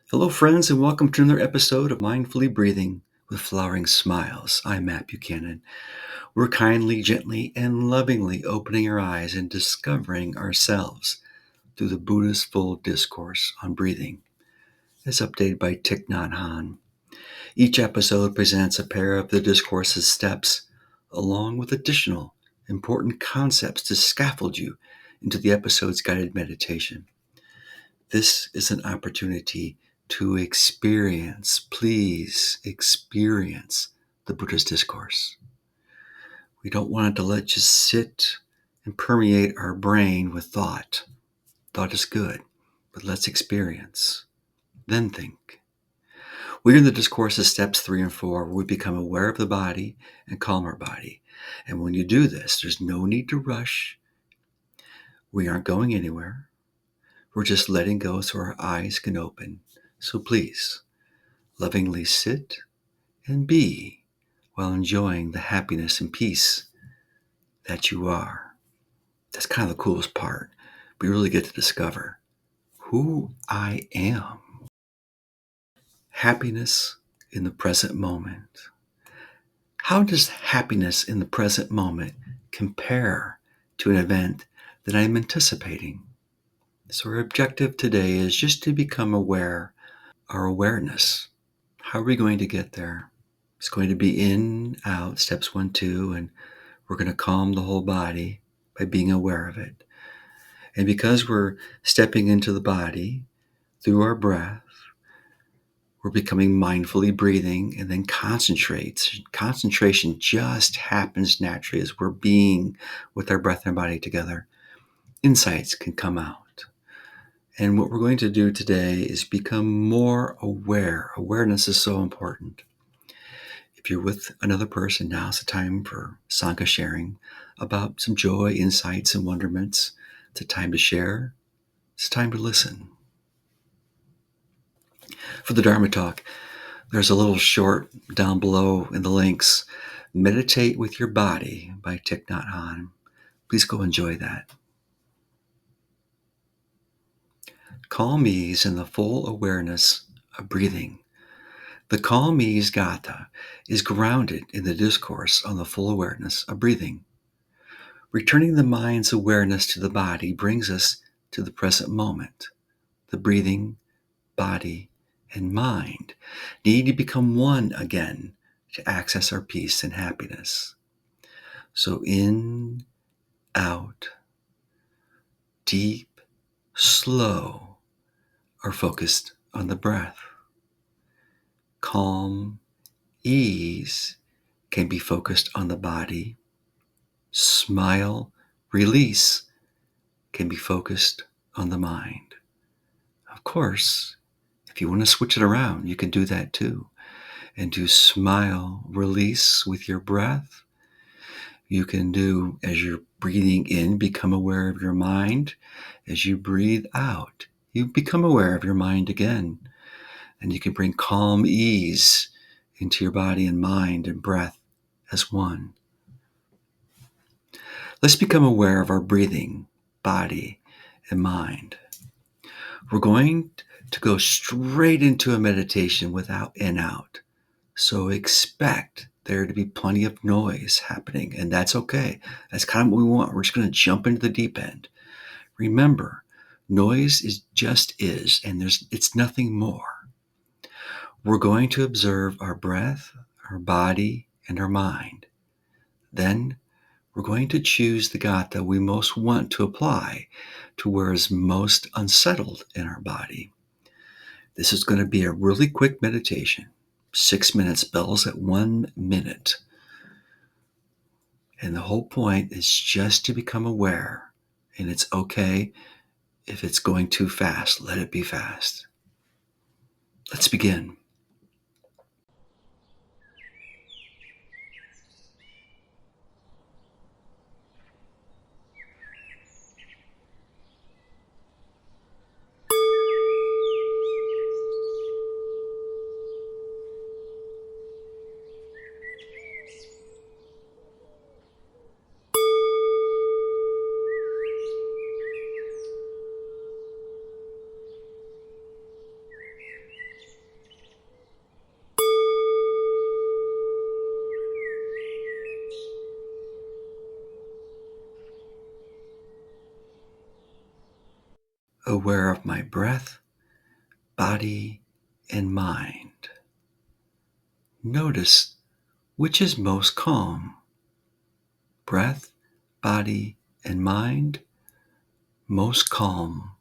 Hello, friends, and welcome to another episode of Mindfully Breathing with Flowering Smiles. I'm Matt Buchanan. We're kindly, gently, and lovingly opening our eyes and discovering ourselves through the Buddha's full discourse on breathing, as updated by Thich Nhat Hanh. Each episode presents a pair of the discourse's steps, along with additional important concepts to scaffold you into the episode's guided meditation. This is an opportunity to please experience the Buddha's discourse. We don't want it to let just sit and permeate our brain with thought. Thought is good, but let's experience, then think. We're in the discourse's steps 3 and 4, where we become aware of the body and calm our body. And when you do this, there's no need to rush. We aren't going anywhere. We're just letting go so our eyes can open. So please, lovingly sit and be while enjoying the happiness and peace that you are. That's kind of the coolest part. We really get to discover who I am. Happiness in the present moment. How does happiness in the present moment compare to an event that I'm anticipating? So our objective today is just to become aware, our awareness. How are we going to get there? It's going to be in, out, steps 1, 2, and we're going to calm the whole body by being aware of it. And because we're stepping into the body through our breath, we're becoming mindfully breathing and then concentration just happens naturally as we're being with our breath and our body together. Insights can come out. And what we're going to do today is become more aware. Awareness is so important. If you're with another person, now's the time for Sangha sharing about some joy, insights, and wonderments. It's a time to share. It's a time to listen. For the Dharma talk, there's a little short down below in the links. Meditate with Your Body by Thich Nhat Hanh. Please go enjoy that. Calm ease and the full awareness of breathing. The calm ease gatha is grounded in the discourse on the full awareness of breathing. Returning the mind's awareness to the body brings us to the present moment. The breathing, body, and mind need to become one again to access our peace and happiness. So in, out, deep, slow, are focused on the breath. Calm, ease can be focused on the body. Smile, release can be focused on the mind. Of course, if you want to switch it around, you can do that too. And do smile, release with your breath. You can do, as you're breathing in, become aware of your mind. As you breathe out, you become aware of your mind again. And you can bring calm ease into your body and mind and breath as one. Let's become aware of our breathing, body, and mind. We're going to go straight into a meditation without and out. So expect there to be plenty of noise happening, and that's okay. That's kind of what we want. We're just going to jump into the deep end. Remember, noise is just is, and it's nothing more. We're going to observe our breath, our body, and our mind. Then we're going to choose the gatha we most want to apply to where is most unsettled in our body. This is going to be a really quick meditation. 6 minutes, bells at 1 minute. And the whole point is just to become aware. And it's okay if it's going too fast. Let it be fast. Let's begin. aware of my breath, body, and mind. Notice which is most calm, breath, body, and mind, most calm.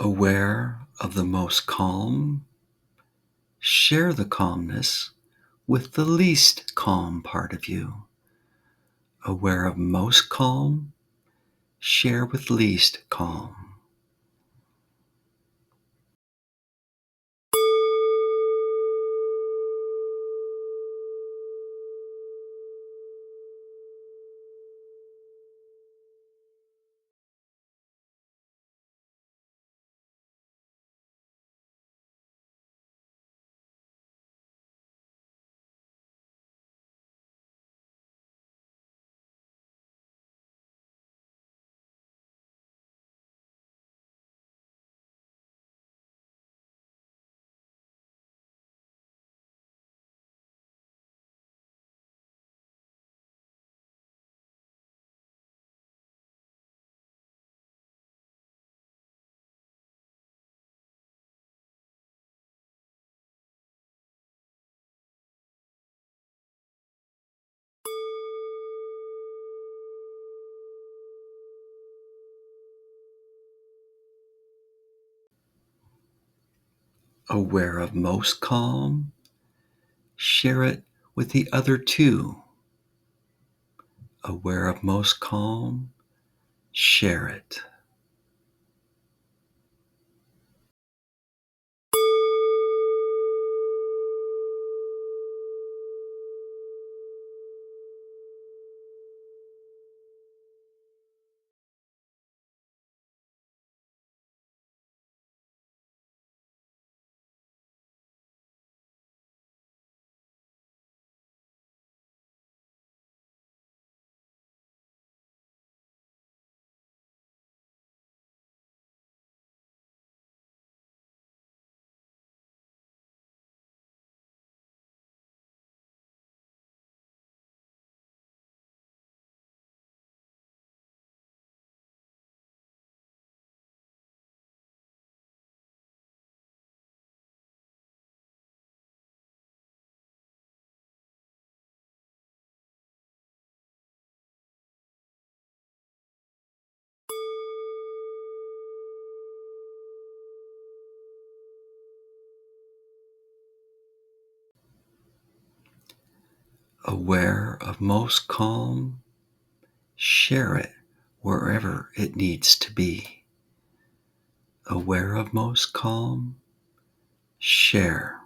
Aware of the most calm, share the calmness with the least calm part of you. Aware of most calm, share with least calm. Aware of most calm, share it with the other two. Aware of most calm, share it. Aware of most calm, share it wherever it needs to be. Aware of most calm, share.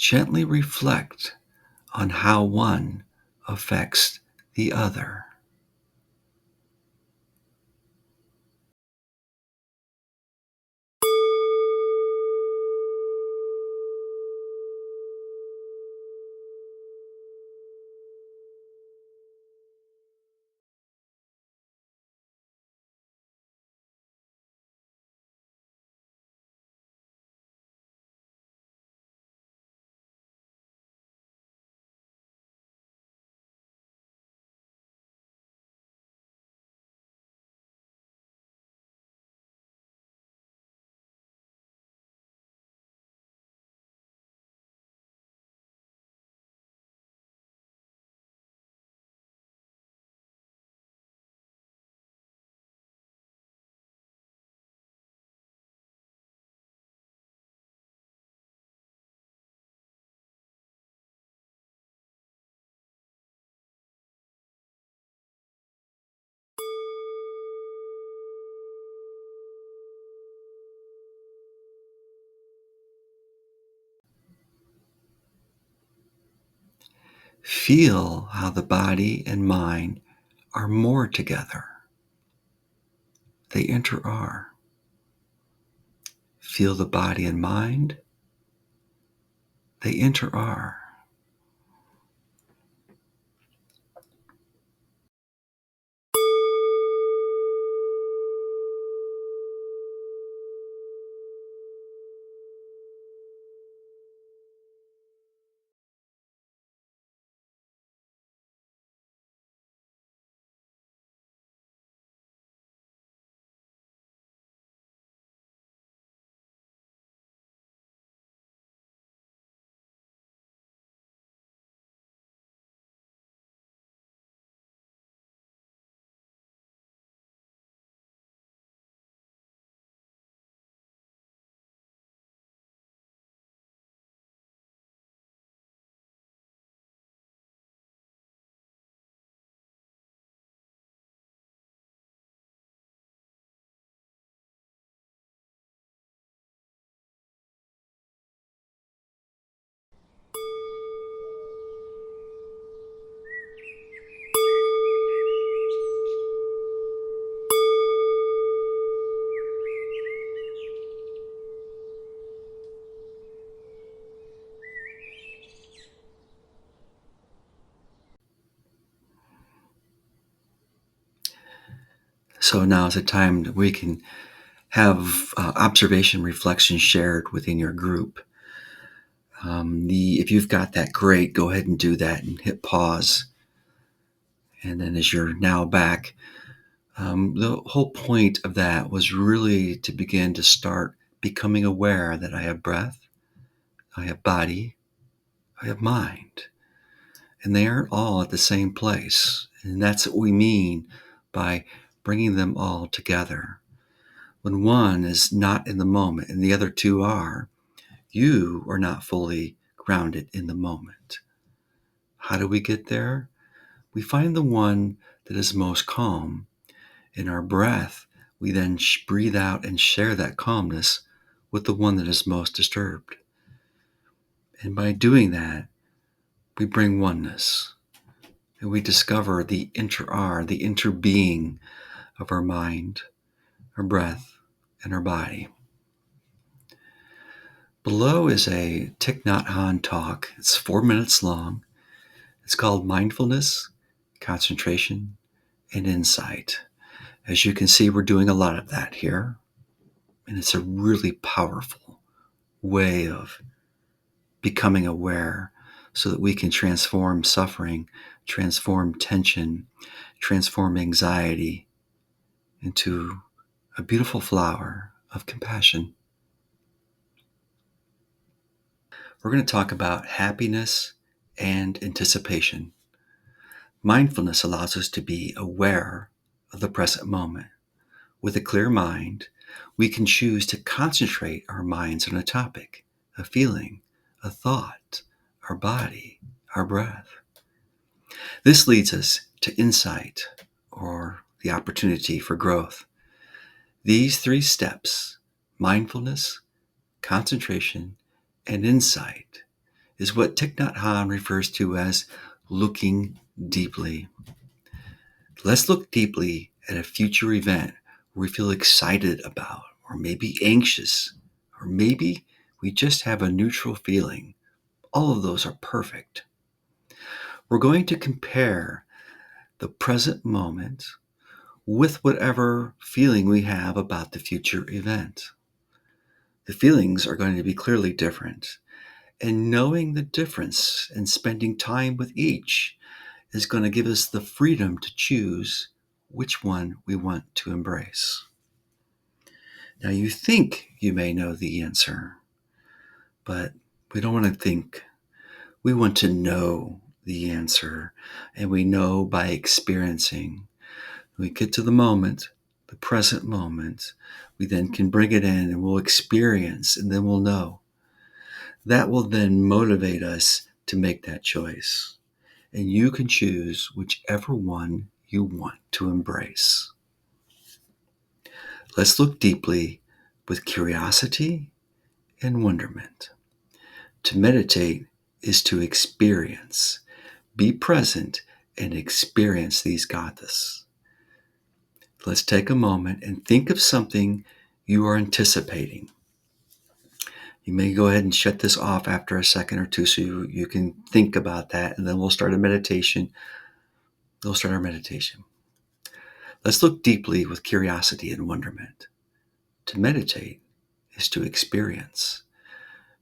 Gently reflect on how one affects the other. Feel how the body and mind are more together. They inter-are. Feel the body and mind. They inter-are. So now is a time that we can have observation reflection shared within your group. If you've got that, great, go ahead and do that and hit pause. And then as you're now back, the whole point of that was really to begin to start becoming aware that I have breath, I have body, I have mind, and they aren't all at the same place. And that's what we mean by bringing them all together. When one is not in the moment and the other two are, you are not fully grounded in the moment. How do we get there? We find the one that is most calm. In our breath, we then breathe out and share that calmness with the one that is most disturbed. And by doing that, we bring oneness. And we discover the inter-are, the interbeing of our mind, our breath, and our body. Below is a Thich Nhat Hanh talk. It's 4 minutes long. It's called Mindfulness, Concentration, and Insight. As you can see, we're doing a lot of that here. And it's a really powerful way of becoming aware so that we can transform suffering, transform tension, transform anxiety into a beautiful flower of compassion. We're going to talk about happiness and anticipation. Mindfulness allows us to be aware of the present moment. With a clear mind, we can choose to concentrate our minds on a topic, a feeling, a thought, our body, our breath. This leads us to insight, or the opportunity for growth. These 3 steps, mindfulness, concentration, and insight, is what Thich Nhat Hanh refers to as looking deeply. Let's look deeply at a future event we feel excited about, or maybe anxious, or maybe we just have a neutral feeling. All of those are perfect. We're going to compare the present moment with whatever feeling we have about the future event. The feelings are going to be clearly different, and knowing the difference and spending time with each is going to give us the freedom to choose which one we want to embrace. Now, you think you may know the answer, but we don't want to think. We want to know the answer, and we know by experiencing. We get to the moment, the present moment, we then can bring it in and we'll experience, and then we'll know. That will then motivate us to make that choice. And you can choose whichever one you want to embrace. Let's look deeply with curiosity and wonderment. To meditate is to experience. Be present and experience these gathas. Let's take a moment and think of something you are anticipating. You may go ahead and shut this off after a second or two so you can think about that, and then we'll start a meditation. We'll start our meditation. Let's look deeply with curiosity and wonderment. To meditate is to experience.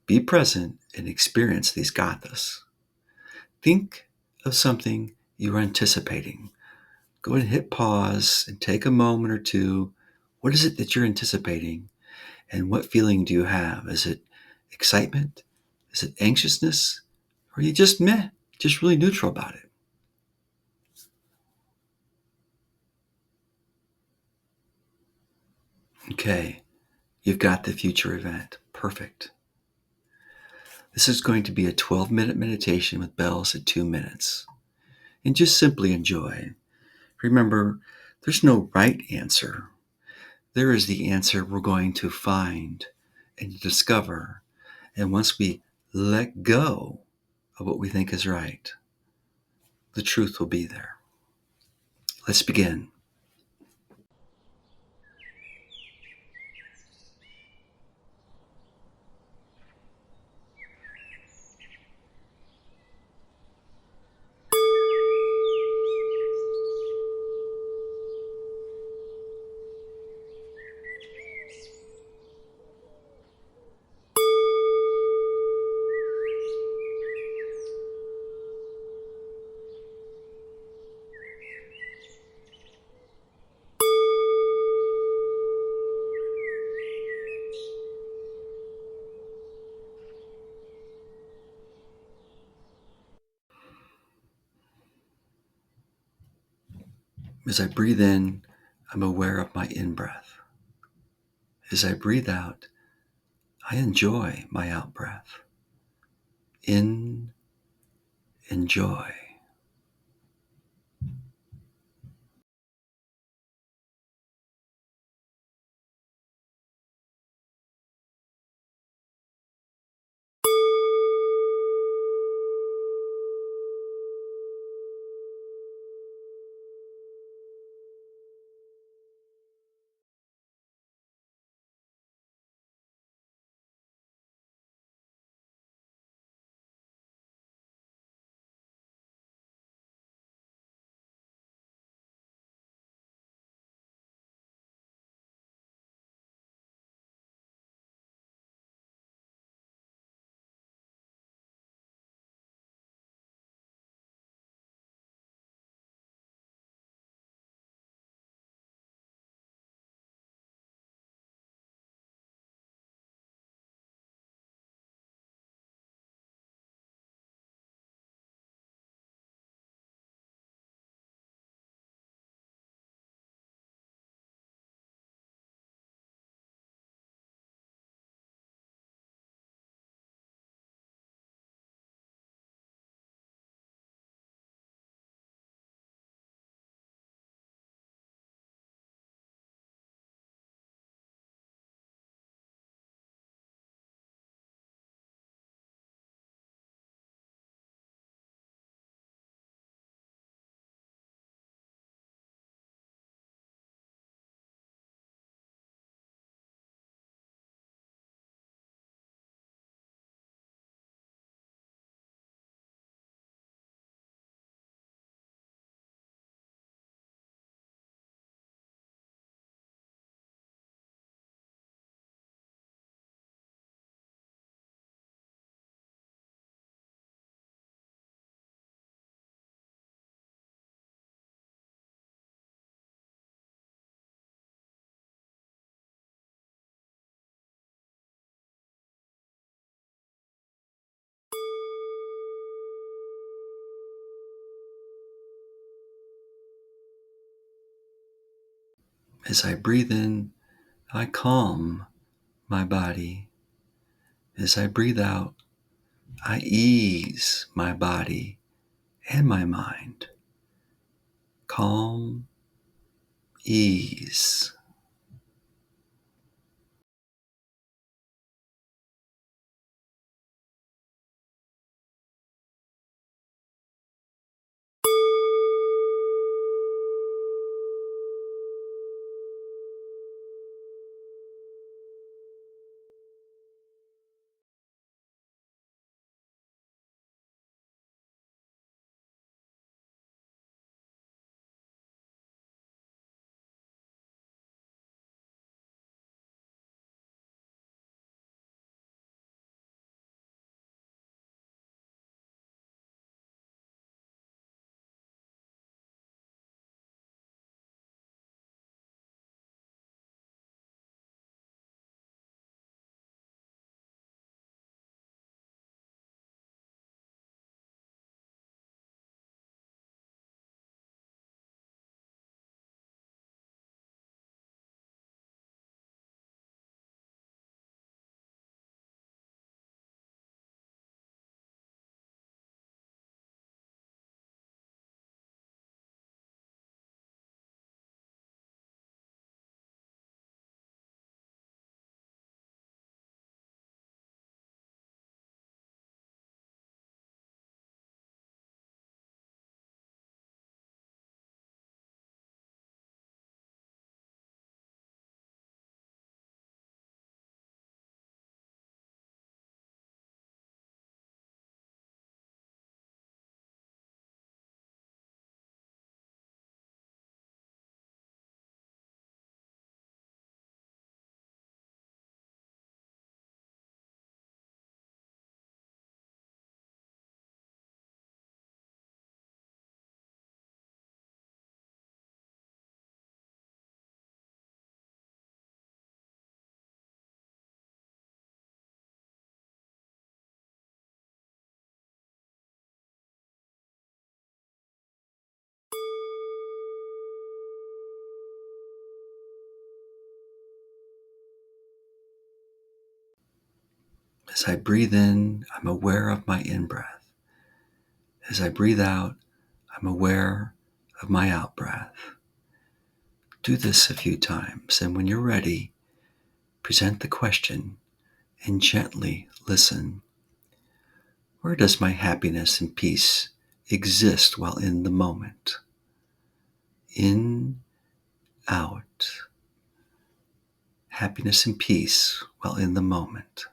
Be present and experience these gathas. Think of something you are anticipating. Go ahead and hit pause and take a moment or two. What is it that you're anticipating? And what feeling do you have? Is it excitement? Is it anxiousness? Or are you just meh, just really neutral about it? Okay, you've got the future event. Perfect. This is going to be a 12-minute meditation with bells at 2 minutes. And just simply enjoy. Remember, there's no right answer. There is the answer we're going to find and discover. And once we let go of what we think is right, the truth will be there. Let's begin. As I breathe in, I'm aware of my in-breath. As I breathe out, I enjoy my out-breath. In, enjoy. As I breathe in, I calm my body. As I breathe out, I ease my body and my mind. Calm, ease. As I breathe in, I'm aware of my in-breath. As I breathe out, I'm aware of my out-breath. Do this a few times, and when you're ready, present the question and gently listen. Where does my happiness and peace exist while in the moment? In, out. Happiness and peace while in the moment.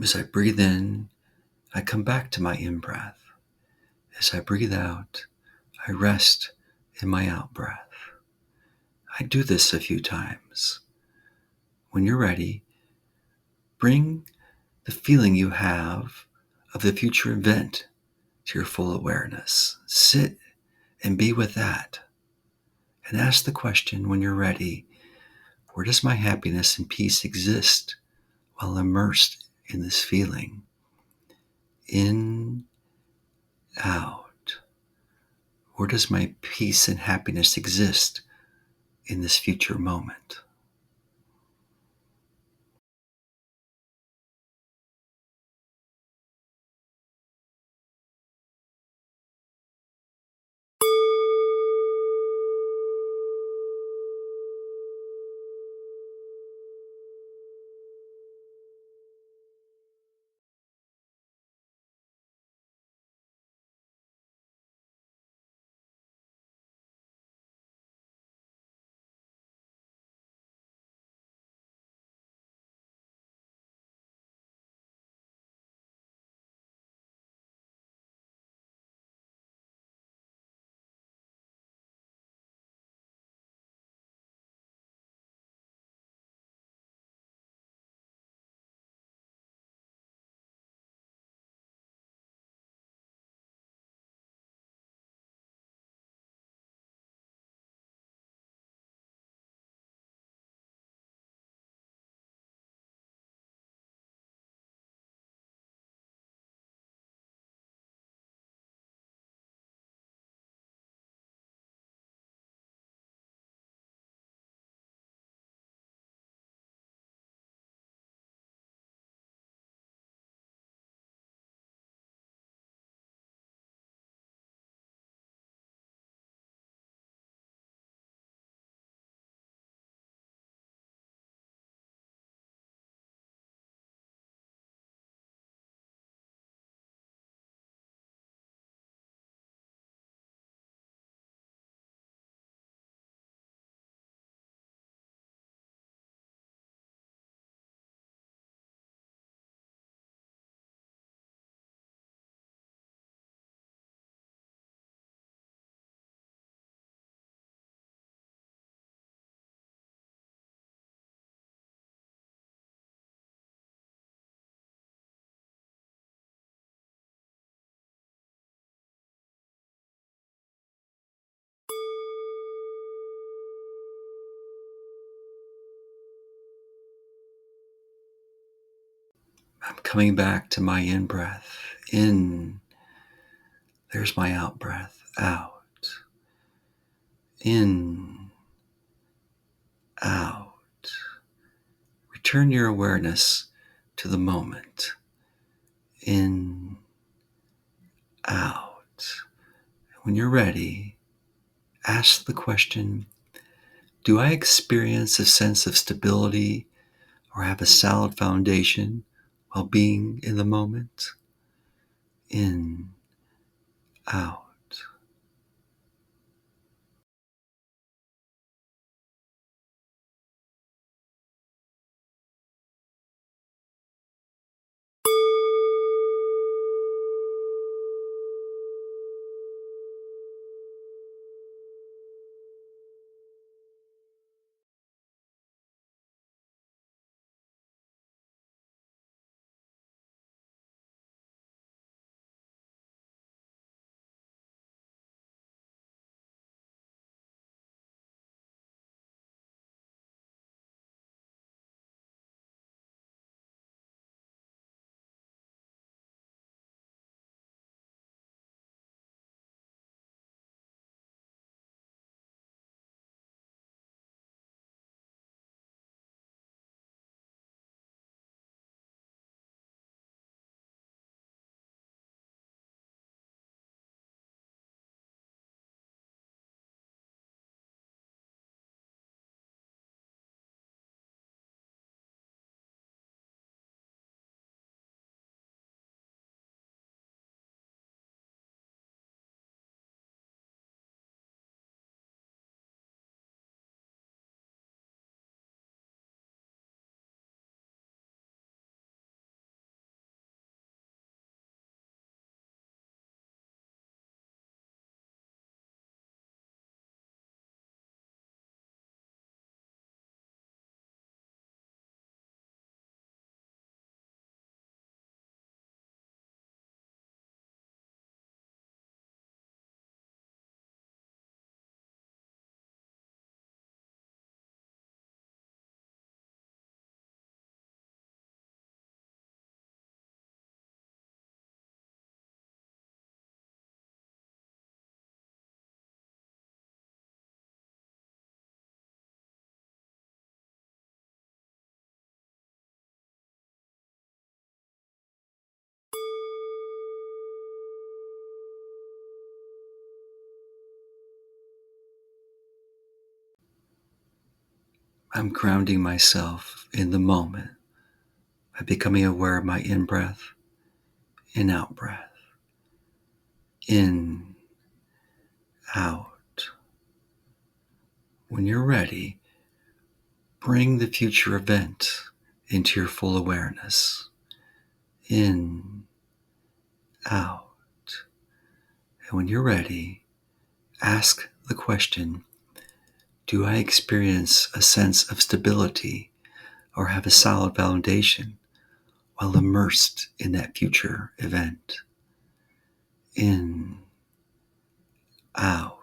As I breathe in, I come back to my in-breath. As I breathe out, I rest in my out-breath. I do this a few times. When you're ready, bring the feeling you have of the future event to your full awareness. Sit and be with that. And ask the question when you're ready, where does my happiness and peace exist while immersed in this feeling? In, out. Where does my peace and happiness exist in this future moment? I'm coming back to my in-breath. In, there's my out-breath. Out. In, out. Return your awareness to the moment. In, out. When you're ready, ask the question, do I experience a sense of stability or have a solid foundation while being in the moment? In, out. I'm grounding myself in the moment by becoming aware of my in breath and out breath. In, out. When you're ready, bring the future event into your full awareness. In, out. And when you're ready, ask the question, do I experience a sense of stability or have a solid foundation while immersed in that future event? In, out.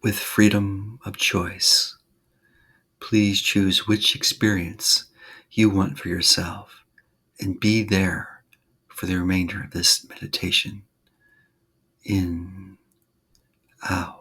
With freedom of choice, please choose which experience you want for yourself and be there for the remainder of this meditation. In, out.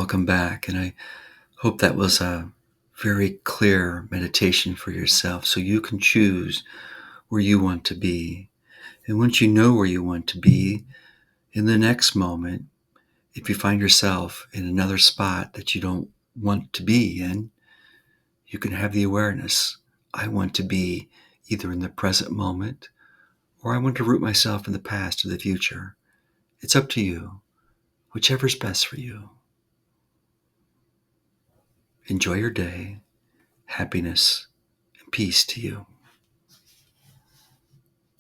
welcome back. And I hope that was a very clear meditation for yourself so you can choose where you want to be. And once you know where you want to be, in the next moment, if you find yourself in another spot that you don't want to be in, you can have the awareness. I want to be either in the present moment or I want to root myself in the past or the future. It's up to you, whichever's best for you. Enjoy your day. Happiness and peace to you.